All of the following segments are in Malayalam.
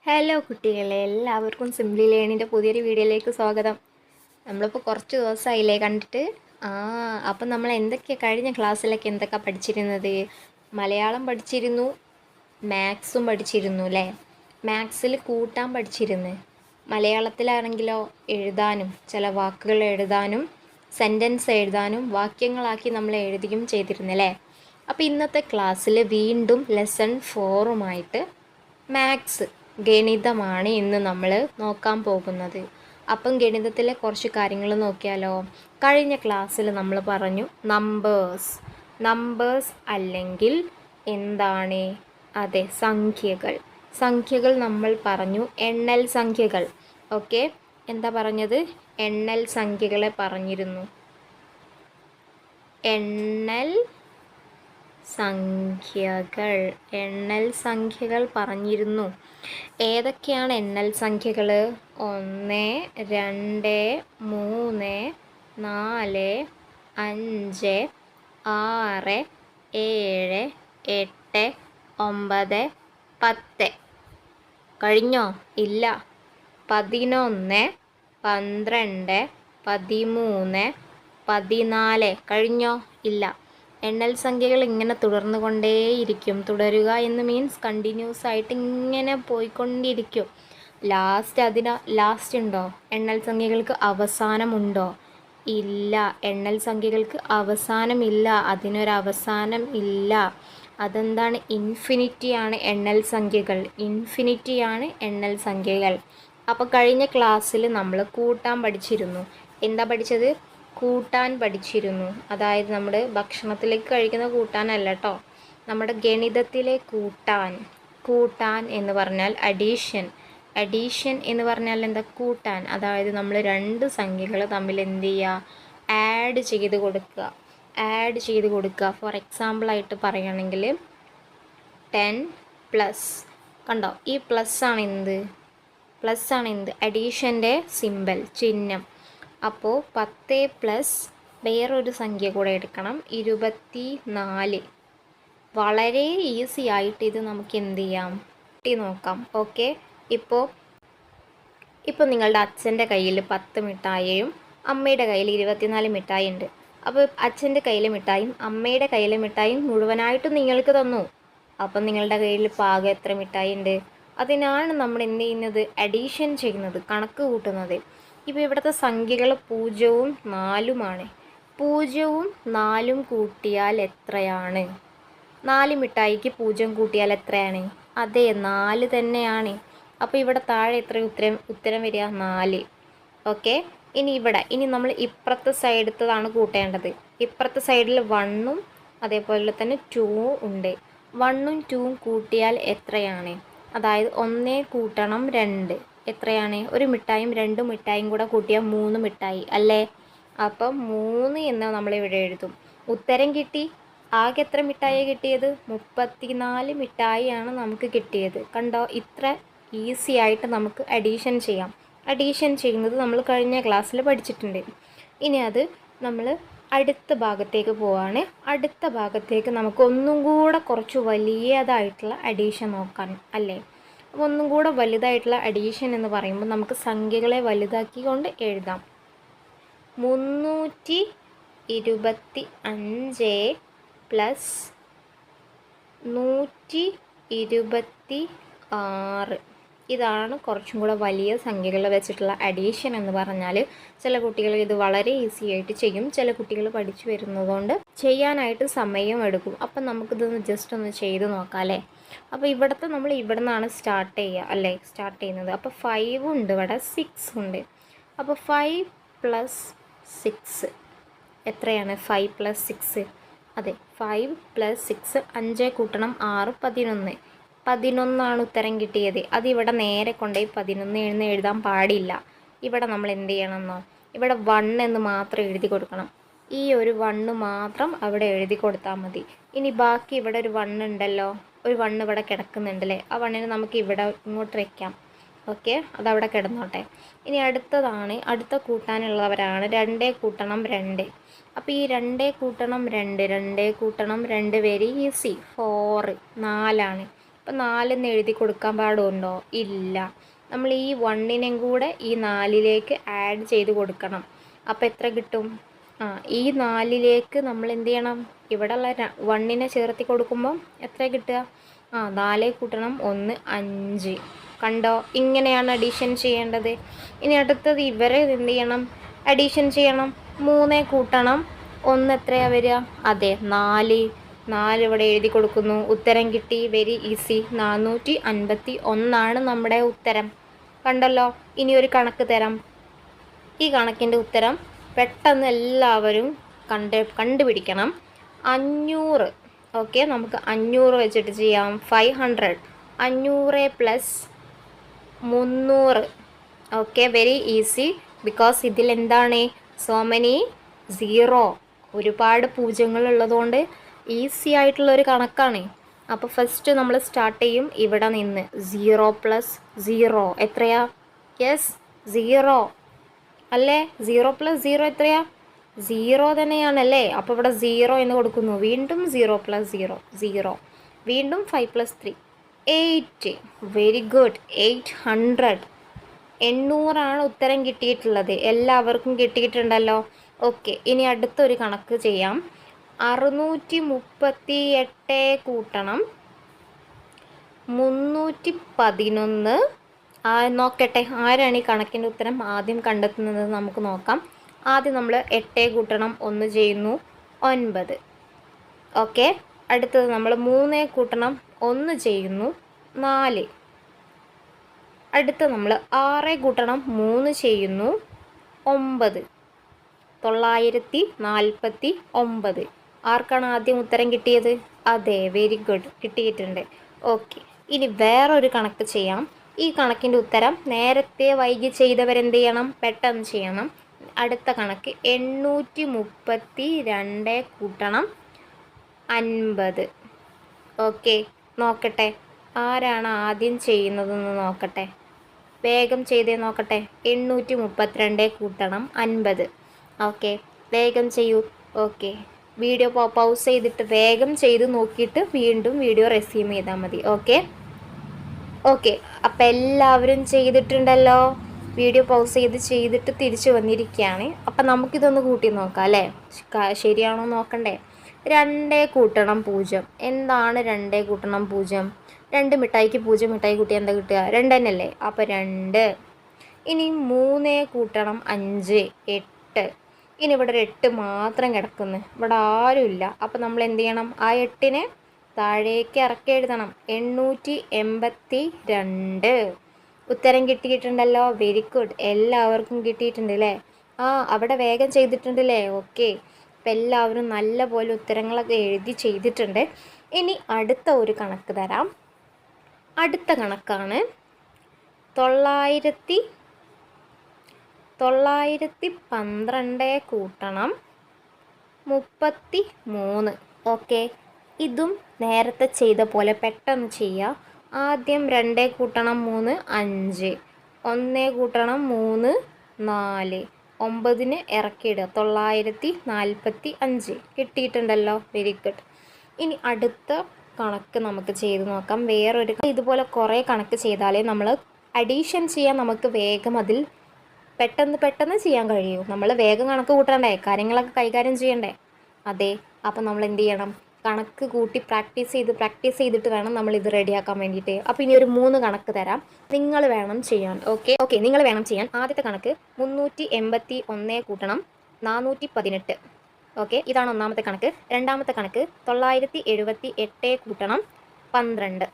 ഹലോ കുട്ടികളെ, എല്ലാവർക്കും സിംപ്ലി ലേണിൻ്റെ പുതിയൊരു വീഡിയോയിലേക്ക് സ്വാഗതം. നമ്മളിപ്പോൾ കുറച്ച് ദിവസമായില്ലേ കണ്ടിട്ട്. അപ്പം നമ്മൾ കഴിഞ്ഞ ക്ലാസ്സിലൊക്കെ എന്തൊക്കെ പഠിച്ചിരുന്നത്? മലയാളം പഠിച്ചിരുന്നു, മാത്സും പഠിച്ചിരുന്നു അല്ലേ? മാത്സിൽ കൂട്ടാൻ പഠിച്ചിരുന്നു. മലയാളത്തിലാണെങ്കിലോ എഴുതാനും, ചില വാക്കുകൾ എഴുതാനും, സെൻറ്റൻസ് എഴുതാനും, വാക്യങ്ങളാക്കി നമ്മൾ എഴുതുകയും ചെയ്തിരുന്നു അല്ലേ? അപ്പോൾ ഇന്നത്തെ ക്ലാസ്സിൽ വീണ്ടും ലെസൺ 4 മാത്സ് ഗണിതമാണ് ഇന്ന് നമ്മൾ നോക്കാൻ പോകുന്നത്. അപ്പം ഗണിതത്തിലെ കുറച്ച് കാര്യങ്ങൾ നോക്കിയാലോ. കഴിഞ്ഞ ക്ലാസ്സിൽ നമ്മൾ പറഞ്ഞു നമ്പേഴ്സ് അല്ലെങ്കിൽ എന്താണ്? അതെ, സംഖ്യകൾ നമ്മൾ പറഞ്ഞു. എണ്ണൽ സംഖ്യകൾ. ഓക്കെ, എന്താ പറഞ്ഞത്? എണ്ണൽ സംഖ്യകളെ പറഞ്ഞിരുന്നു. എണ്ണൽ സംഖ്യകൾ പറഞ്ഞിരുന്നു. ഏതൊക്കെയാണ് എണ്ണൽ സംഖ്യകൾ? 1, 2, 3, 4, 5, 6, 7, 8, 9, 10. കഴിഞ്ഞോ? ഇല്ല. 11, 12, 13, 14. കഴിഞ്ഞോ? ഇല്ല. എണ്ണൽ സംഖ്യകൾ ഇങ്ങനെ തുടർന്നു കൊണ്ടേയിരിക്കും. തുടരുക എന്ന് മീൻസ് കണ്ടിന്യൂസ് ആയിട്ട് ഇങ്ങനെ പോയിക്കൊണ്ടിരിക്കും. ലാസ്റ്റ് ഉണ്ടോ? എണ്ണൽ സംഖ്യകൾക്ക് അവസാനമുണ്ടോ? ഇല്ല. എണ്ണൽ സംഖ്യകൾക്ക് അവസാനമില്ല. അതിനൊരവസാനം ഇല്ല. അതെന്താണ്? ഇൻഫിനിറ്റിയാണ് എണ്ണൽ സംഖ്യകൾ. അപ്പോൾ കഴിഞ്ഞ ക്ലാസ്സിൽ നമ്മൾ കൂട്ടാൻ പഠിച്ചിരുന്നു. എന്താ പഠിച്ചത്? കൂട്ടാൻ പഠിച്ചിരുന്നു. അതായത് നമ്മുടെ ഭക്ഷണത്തിലേക്ക് കഴിക്കുന്ന കൂട്ടാനല്ല കേട്ടോ, നമ്മുടെ ഗണിതത്തിലെ കൂട്ടാൻ എന്ന് പറഞ്ഞാൽ അഡീഷൻ എന്ന് പറഞ്ഞാൽ എന്താ? കൂട്ടാൻ. അതായത് നമ്മൾ രണ്ട് സംഖ്യകൾ തമ്മിൽ എന്ത് ചെയ്യുക? ആഡ് ചെയ്ത് കൊടുക്കുക. ഫോർ എക്സാമ്പിളായിട്ട് പറയുകയാണെങ്കിൽ 10+. കണ്ടോ? ഈ പ്ലസ് ആണ് എന്ത്? അഡീഷൻ്റെ സിമ്പൽ, ചിഹ്നം. അപ്പോൾ 10+ വേറൊരു സംഖ്യ കൂടെ എടുക്കണം, 24. വളരെ ഈസി ആയിട്ട് ഇത് നമുക്ക് എന്ത് ചെയ്യാം? നോക്കാം. ഓക്കെ, ഇപ്പോൾ നിങ്ങളുടെ അച്ഛൻ്റെ കയ്യിൽ 10 മിഠായിയും അമ്മയുടെ കയ്യിൽ 24 മിഠായി ഉണ്ട്. അപ്പോൾ അച്ഛൻ്റെ കയ്യിലെ മിഠായും അമ്മയുടെ കയ്യിലെ മിഠായും മുഴുവനായിട്ടും നിങ്ങൾക്ക് തന്നു. അപ്പം നിങ്ങളുടെ കയ്യിൽ പാകം എത്ര മിഠായി ഉണ്ട്? അതിനാണ് നമ്മൾ എന്ത് ചെയ്യുന്നത്? അഡീഷൻ ചെയ്യുന്നത്, കണക്ക് കൂട്ടുന്നത്. ഇപ്പോൾ ഇവിടുത്തെ സംഖ്യകൾ 0ഉം 4ഉമാണ്. 0ഉം 4ഉം കൂട്ടിയാൽ എത്രയാണ്? 4 മിഠായിക്ക് 0 കൂട്ടിയാൽ എത്രയാണ്? അതെ, 4 തന്നെയാണ്. അപ്പോൾ ഇവിടെ താഴെ എത്ര ഉത്തരം വരിക? 4. ഓക്കെ, ഇനി നമ്മൾ ഇപ്പുറത്തെ സൈഡത്തതാണ് കൂട്ടേണ്ടത്. ഇപ്പുറത്തെ സൈഡിൽ 1ഉം അതേപോലെ തന്നെ 2ഉം ഉണ്ട്. 1ഉം 2ഉം കൂട്ടിയാൽ എത്രയാണ്? അതായത് 1 കൂട്ടണം 2 എത്രയാണ്? ഒരു മിഠായും 2 മിഠായും കൂടെ കൂട്ടിയാൽ 3 മിഠായി അല്ലേ? അപ്പം 3 എന്ന് നമ്മളിവിടെ എഴുതും. ഉത്തരം കിട്ടി. ആകെ എത്ര മിഠായി കിട്ടിയത്? 34 മിഠായിയാണ് നമുക്ക് കിട്ടിയത്. കണ്ടോ? ഇത്ര ഈസി ആയിട്ട് നമുക്ക് അഡീഷൻ ചെയ്യാം. അഡീഷൻ ചെയ്യുന്നത് നമ്മൾ കഴിഞ്ഞ ക്ലാസ്സിൽ പഠിച്ചിട്ടുണ്ട്. ഇനി അത് നമ്മൾ അടുത്ത ഭാഗത്തേക്ക് പോവാണ്. അടുത്ത ഭാഗത്തേക്ക് നമുക്ക് ഒന്നും കൂടെ കുറച്ച് വലിയതായിട്ടുള്ള അഡീഷൻ നോക്കാൻ അല്ലേ? അപ്പോൾ ഒന്നും കൂടെ വലുതായിട്ടുള്ള അഡീഷൻ എന്ന് പറയുമ്പോൾ നമുക്ക് സംഖ്യകളെ വലുതാക്കിക്കൊണ്ട് എഴുതാം. 325 + 126. ഇതാണ് കുറച്ചും കൂടെ വലിയ സംഖ്യകൾ വെച്ചിട്ടുള്ള അഡീഷൻ എന്ന് പറഞ്ഞാൽ. ചില കുട്ടികൾ ഇത് വളരെ ഈസി ആയിട്ട് ചെയ്യും. ചില കുട്ടികൾ പഠിച്ചു വരുന്നതുകൊണ്ട് ചെയ്യാനായിട്ട് സമയം എടുക്കും. അപ്പം നമുക്കിതൊന്ന് ജസ്റ്റ് ഒന്ന് ചെയ്ത് നോക്കാം അല്ലേ? അപ്പോൾ നമ്മൾ ഇവിടെ നിന്നാണ് സ്റ്റാർട്ട് ചെയ്യുന്നത്. അപ്പോൾ 5 ഉണ്ട്, ഇവിടെ 6 ഉണ്ട്. അപ്പോൾ 5 + 6 എത്രയാണ്? 5 + 6. അതെ, 5 + 6 5 കൂട്ടണം 6 11 ഉത്തരം കിട്ടിയത്. അതിവിടെ നേരെ കൊണ്ടുപോയി 11 എന്ന് എഴുതാൻ പാടില്ല. ഇവിടെ നമ്മൾ എന്ത് ചെയ്യണമെന്നോ? ഇവിടെ 1 എന്ന് മാത്രം എഴുതി കൊടുക്കണം. ഈ ഒരു 1 മാത്രം അവിടെ എഴുതി കൊടുത്താൽ മതി. ഇനി ബാക്കി ഇവിടെ ഒരു 1 ഉണ്ടല്ലോ, ഒരു 1 ഇവിടെ കിടക്കുന്നുണ്ടല്ലേ, ആ 1നെ നമുക്ക് ഇവിടെ ഇങ്ങോട്ട് വയ്ക്കാം. ഓക്കെ, അതവിടെ കിടന്നോട്ടെ. ഇനി അടുത്ത കൂട്ടാനുള്ളവരാണ് 2 കൂട്ടണം 2. അപ്പോൾ ഈ 2 കൂട്ടണം 2 വെരി ഈസി. 4 ആണ്. അപ്പം 4 എഴുതി കൊടുക്കാൻ പാടുണ്ടോ? ഇല്ല. നമ്മൾ ഈ 1നെയും കൂടെ ഈ 4ലേക്ക് ആഡ് ചെയ്ത് കൊടുക്കണം. അപ്പോൾ എത്ര കിട്ടും? ഈ 4ലേക്ക് നമ്മൾ എന്ത് ചെയ്യണം? ഇവിടെയുള്ള 1നെ ചേർത്തി കൊടുക്കുമ്പോൾ എത്ര കിട്ടുക? 4 കൂട്ടണം 1 5. കണ്ടോ? ഇങ്ങനെയാണ് അഡീഷൻ ചെയ്യേണ്ടത്. ഇനി അടുത്തത് ഇവരെ എന്ത് ചെയ്യണം? അഡീഷൻ ചെയ്യണം. 3 കൂട്ടണം 1 എത്രയാണ് വരിക? അതെ 4. 4 ഇവിടെ എഴുതി കൊടുക്കുന്നു. ഉത്തരം കിട്ടി. Very easy. 451 നമ്മുടെ ഉത്തരം. കണ്ടല്ലോ. ഇനി ഒരു കണക്ക് തരാം. ഈ കണക്കിൻ്റെ ഉത്തരം പെട്ടെന്ന് എല്ലാവരും കണ്ടുപിടിക്കണം. 500. ഓക്കെ, നമുക്ക് 500 വെച്ചിട്ട് ചെയ്യാം. 500. 500 plus 300. Okay, very easy. Because ഇതിൽ എന്താണ്? So many 0. ഒരുപാട് പൂജ്യങ്ങൾ ഉള്ളതുകൊണ്ട് ഈസി ആയിട്ടുള്ളൊരു കണക്കാണ്. അപ്പോൾ ഫസ്റ്റ് നമ്മൾ സ്റ്റാർട്ട് ചെയ്യും ഇവിടെ നിന്ന്. 0 പ്ലസ് 0 എത്രയാ? യെസ് 0 അല്ലേ? 0 പ്ലസ് 0 എത്രയാ? 0 തന്നെയാണല്ലേ? അപ്പോൾ ഇവിടെ 0 എന്ന് കൊടുക്കുന്നു. വീണ്ടും 0 പ്ലസ് 0 0. വീണ്ടും 5 പ്ലസ് 3 8. Very good. 800. 800 ഉത്തരം കിട്ടിയിട്ടുള്ളത്. എല്ലാവർക്കും കിട്ടിയിട്ടുണ്ടല്ലോ. ഓക്കെ, ഇനി അടുത്തൊരു കണക്ക് ചെയ്യാം. 638 കൂട്ടണം 311. നോക്കട്ടെ ആരാണ് ഈ കണക്കിൻ്റെ ഉത്തരം ആദ്യം കണ്ടെത്തുന്നത് നമുക്ക് നോക്കാം. ആദ്യം നമ്മൾ 8 കൂട്ടണം 1 ചെയ്യുന്നു 9. ഓക്കെ, അടുത്തത് നമ്മൾ 3 കൂട്ടണം 1 ചെയ്യുന്നു 4. അടുത്ത നമ്മൾ 6 കൂട്ടണം 3 ചെയ്യുന്നു 9. 949. ആർക്കാണ് ആദ്യം ഉത്തരം കിട്ടിയത്? അതെ, വെരി ഗുഡ്, കിട്ടിയിട്ടുണ്ട്. ഓക്കെ, ഇനി വേറൊരു കണക്ക് ചെയ്യാം. ഈ കണക്കിൻ്റെ ഉത്തരം നേരത്തെ വൈകി ചെയ്തവരെന്ത് ചെയ്യണം? പെട്ടെന്ന് ചെയ്യണം. അടുത്ത കണക്ക് 832 കൂട്ടണം 50. ഓക്കെ, നോക്കട്ടെ ആരാണ് ആദ്യം ചെയ്യുന്നതെന്ന് നോക്കട്ടെ. വേഗം ചെയ്തേ നോക്കട്ടെ. 832 കൂട്ടണം 50. ഓക്കെ, വേഗം ചെയ്യൂ. ഓക്കെ, വീഡിയോ പൗസ് ചെയ്തിട്ട് വേഗം ചെയ്ത് നോക്കിയിട്ട് വീണ്ടും വീഡിയോ റെസ്യൂം ചെയ്താൽ മതി. ഓക്കെ, അപ്പം എല്ലാവരും ചെയ്തിട്ടുണ്ടല്ലോ. വീഡിയോ പൗസ് ചെയ്തിട്ട് തിരിച്ചു വന്നിരിക്കുകയാണ്. അപ്പം നമുക്കിതൊന്ന് കൂട്ടി നോക്കാം അല്ലേ? ശരിയാണോ നോക്കണ്ടേ? 2 കൂട്ടണം 0. എന്താണ് 2 കൂട്ടണം 0? 2 മിഠായിക്ക് 0 മിഠായി കൂട്ടി എന്താ കിട്ടുക? 2 തന്നെയല്ലേ? അപ്പോൾ 2. ഇനി 3 കൂട്ടണം 5 8. ഇനി ഇവിടെ ഒരു 8 മാത്രം കിടക്കുന്നു. ഇവിടെ ആരുമില്ല. അപ്പോൾ നമ്മൾ എന്ത് ചെയ്യണം? ആ 8നെ താഴേക്ക് ഇറക്കി എഴുതണം. 882. ഉത്തരം കിട്ടിയിട്ടുണ്ടല്ലോ. വെരി ഗുഡ്, എല്ലാവർക്കും കിട്ടിയിട്ടുണ്ട് അല്ലേ? അവിടെ വേഗം ചെയ്തിട്ടുണ്ടല്ലേ? ഓക്കെ, അപ്പം എല്ലാവരും നല്ല പോലെ ഉത്തരങ്ങളൊക്കെ എഴുതി ചെയ്തിട്ടുണ്ട്. ഇനി അടുത്ത ഒരു കണക്ക് തരാം. അടുത്ത കണക്കാണ് 912 കൂട്ടണം 33. ഓക്കെ, ഇതും നേരത്തെ ചെയ്ത പോലെ പെട്ടെന്ന് ചെയ്യുക. ആദ്യം 2 കൂട്ടണം 3 5. 1 കൂട്ടണം 3 4. 9ന് ഇറക്കിയിടുക. 945. കിട്ടിയിട്ടുണ്ടല്ലോ. Very good. ഇനി അടുത്ത കണക്ക് നമുക്ക് ചെയ്ത് നോക്കാം. വേറൊരു ഇതുപോലെ കുറേ കണക്ക് ചെയ്താലേ നമ്മൾ അഡീഷൻ ചെയ്യാൻ നമുക്ക് വേഗം അതിൽ പെട്ടെന്ന് ചെയ്യാൻ കഴിയൂ. നമ്മൾ വേഗം കണക്ക് കൂട്ടണ്ടേ? കാര്യങ്ങളൊക്കെ കൈകാര്യം ചെയ്യണ്ടേ? അതെ, അപ്പം നമ്മൾ എന്ത് ചെയ്യണം? കണക്ക് കൂട്ടി പ്രാക്ടീസ് ചെയ്തിട്ട് വേണം നമ്മൾ ഇത് റെഡിയാക്കാൻ വേണ്ടിയിട്ട്. അപ്പോൾ ഇനി ഒരു 3 കണക്ക് തരാം. നിങ്ങൾ വേണം ചെയ്യാൻ. ഓക്കെ, നിങ്ങൾ വേണം ചെയ്യാൻ. ആദ്യത്തെ കണക്ക് 381 കൂട്ടണം 418. ഓക്കെ, ഇതാണ് ഒന്നാമത്തെ കണക്ക്. രണ്ടാമത്തെ കണക്ക് 978 കൂട്ടണം 12.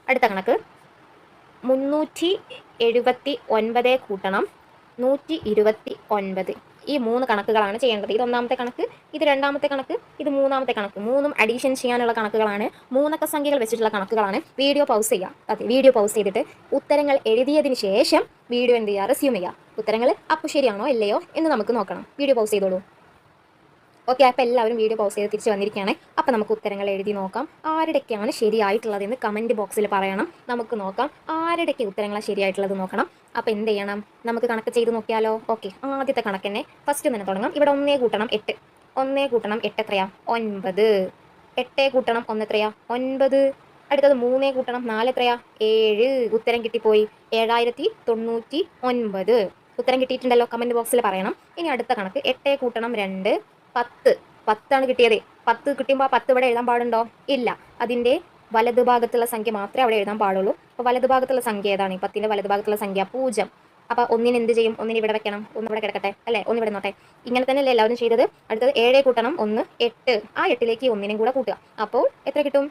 അടുത്ത കണക്ക് 379 കൂട്ടണം 129. ഈ 3 കണക്കുകളാണ് ചെയ്യേണ്ടത്. ഇത് ഒന്നാമത്തെ കണക്ക്, ഇത് രണ്ടാമത്തെ കണക്ക്, ഇത് മൂന്നാമത്തെ കണക്ക്. 3ഉം അഡീഷൻ ചെയ്യാനുള്ള കണക്കുകളാണ്. 3 അക്ക സംഖ്യകൾ വെച്ചിട്ടുള്ള കണക്കുകളാണ്. വീഡിയോ പൗസ് ചെയ്യുക. അതെ, വീഡിയോ പൗസ് ചെയ്തിട്ട് ഉത്തരങ്ങൾ എഴുതിയതിന് ശേഷം വീഡിയോ എന്ത് ചെയ്യുക? റെസ്യൂം ചെയ്യുക. ഉത്തരങ്ങൾ അപ്പോൾ ശരിയാണോ ഇല്ലയോ എന്ന് നമുക്ക് നോക്കണം. വീഡിയോ പൗസ് ചെയ്തോളൂ. ഓക്കെ, അപ്പോൾ എല്ലാവരും വീഡിയോ പൗസ് ചെയ്ത് തിരിച്ച് വന്നിരിക്കുകയാണ്. അപ്പോൾ നമുക്ക് ഉത്തരങ്ങൾ എഴുതി നോക്കാം. ആരുടെയൊക്കെയാണ് ശരിയായിട്ടുള്ളതെന്ന് കമൻറ്റ് ബോക്സിൽ പറയണം. നമുക്ക് നോക്കാം ആരുടെയൊക്കെ ഉത്തരങ്ങളാണ് ശരിയായിട്ടുള്ളത് നോക്കണം. അപ്പോൾ എന്ത് ചെയ്യണം? നമുക്ക് കണക്ക് ചെയ്ത് നോക്കിയാലോ? ഓക്കെ, ആദ്യത്തെ കണക്ക് തന്നെ ഫസ്റ്റ് തന്നെ തുടങ്ങാം. ഇവിടെ 1 കൂട്ടണം 8. 1 കൂട്ടണം 8 എത്രയാ? 9. 8 കൂട്ടണം 1 എത്രയാ? 9. അടുത്തത് 3 കൂട്ടണം 4 എത്രയാ? 7. ഉത്തരം കിട്ടിപ്പോയി 7099. ഉത്തരം കിട്ടിയിട്ടുണ്ടല്ലോ, കമന്റ് ബോക്സിൽ പറയണം. ഇനി അടുത്ത കണക്ക് 8 കൂട്ടണം 2 10. 10 കിട്ടിയത്. 10 കിട്ടുമ്പോൾ 10 ഇവിടെ എഴുതാൻ പാടുണ്ടോ? ഇല്ല. അതിൻ്റെ വലതുഭാഗത്തുള്ള സംഖ്യ മാത്രമേ അവിടെ എഴുതാൻ പാടുള്ളൂ. അപ്പോൾ വലതുഭാഗത്തുള്ള സംഖ്യ ഏതാണ്? 10ന്റെ വലതുഭാഗത്തുള്ള സംഖ്യ 0. അപ്പോൾ ഒന്നിന് എന്ത് ചെയ്യും? ഒന്നിന് ഇവിടെ വെക്കണം, ഒന്ന് ഇവിടെ കിടക്കട്ടെ അല്ലേ, ഒന്ന് ഇവിടെ നോട്ടെ. ഇങ്ങനെ തന്നെയല്ലേ എല്ലാവരും ചെയ്തത്. അടുത്തത് 7 കൂട്ടണം 1 8. ആ 8ലേക്ക് ഒന്നിനും കൂടെ കൂട്ടുക. അപ്പോൾ എത്ര കിട്ടും?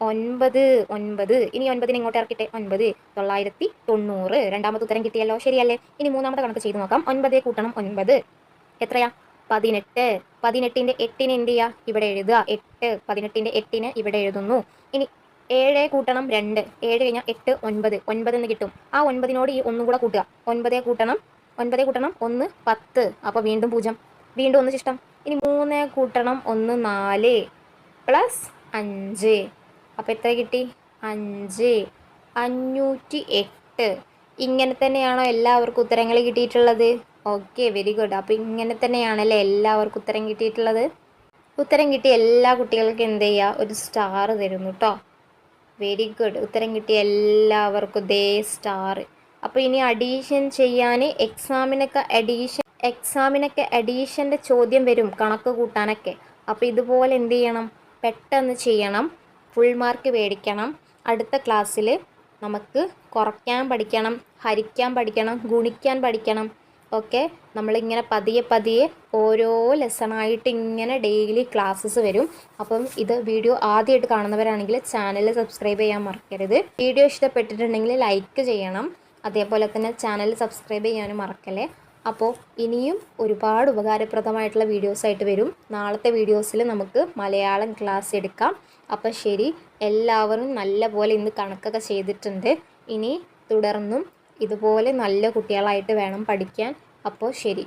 9. ഇനി 9നെ ഇങ്ങോട്ട് ഇറക്കിട്ടെ. 9,990. രണ്ടാമത്തെ ഉത്തരം കിട്ടിയല്ലോ, ശരിയല്ലേ? ഇനി മൂന്നാമത്തെ കണക്ക് ചെയ്ത് നോക്കാം. 9 കൂട്ടണം 9 എത്രയാ? 18. 18ന്റെ 8ന് എന്ത് ചെയ്യുക? ഇവിടെ എഴുതുക. 8. 18ന്റെ 8ന് ഇവിടെ എഴുതുന്നു. ഇനി 7 കൂട്ടണം 2. 7 കഴിഞ്ഞാൽ 8 9. 9 എന്ന് കിട്ടും. ആ 9നോട് ഈ ഒന്നും കൂടെ കൂട്ടുക. 9 കൂട്ടണം 1 10. അപ്പോൾ വീണ്ടും 0, വീണ്ടും 1 ശിഷ്ടം. ഇനി 3 കൂട്ടണം 1 4 പ്ലസ് 5. അപ്പോൾ എത്ര കിട്ടി? 5. 508. ഇങ്ങനെ തന്നെയാണോ എല്ലാവർക്കും ഉത്തരങ്ങൾ കിട്ടിയിട്ടുള്ളത്? Okay, very good. അപ്പോൾ ഇങ്ങനെ തന്നെയാണല്ലേ എല്ലാവർക്കും ഉത്തരം കിട്ടിയിട്ടുള്ളത്. ഉത്തരം കിട്ടിയ എല്ലാ കുട്ടികൾക്കും എന്ത് ചെയ്യുക? ഒരു സ്റ്റാർ തരുന്നു കേട്ടോ. Very good. ഉത്തരം കിട്ടിയ എല്ലാവർക്കും ദേ സ്റ്റാർ. അപ്പോൾ ഇനി അഡീഷൻ ചെയ്യാൻ എക്സാമിനൊക്കെ അഡീഷൻ്റെ ചോദ്യം വരും, കണക്ക് കൂട്ടാനൊക്കെ. അപ്പോൾ ഇതുപോലെ എന്ത് ചെയ്യണം? പെട്ടെന്ന് ചെയ്യണം, ഫുൾ മാർക്ക് മേടിക്കണം. അടുത്ത ക്ലാസ്സിൽ നമുക്ക് കുറയ്ക്കാൻ പഠിക്കണം, ഹരിക്കാൻ പഠിക്കണം, ഗുണിക്കാൻ പഠിക്കണം. ഓക്കെ, നമ്മളിങ്ങനെ പതിയെ ഓരോ ലെസണായിട്ട് ഇങ്ങനെ ഡെയിലി ക്ലാസ്സസ് വരും. അപ്പം ഇത് വീഡിയോ ആദ്യമായിട്ട് കാണുന്നവരാണെങ്കിൽ ചാനൽ സബ്സ്ക്രൈബ് ചെയ്യാൻ മറക്കരുത്. വീഡിയോ ഇഷ്ടപ്പെട്ടിട്ടുണ്ടെങ്കിൽ ലൈക്ക് ചെയ്യണം, അതേപോലെ തന്നെ ചാനൽ സബ്സ്ക്രൈബ് ചെയ്യാനും മറക്കല്ലേ. അപ്പോൾ ഇനിയും ഒരുപാട് ഉപകാരപ്രദമായിട്ടുള്ള വീഡിയോസായിട്ട് വരും. നാളത്തെ വീഡിയോസിൽ നമുക്ക് മലയാളം ക്ലാസ് എടുക്കാം. അപ്പോൾ ശരി, എല്ലാവരും നല്ല പോലെ ഇന്ന് കണക്കൊക്കെ ചെയ്തിട്ടുണ്ട്. ഇനി തുടർന്നും ഇതുപോലെ നല്ല കുട്ടികളായിട്ട് വേണം പഠിക്കാൻ. അപ്പോൾ ശരി.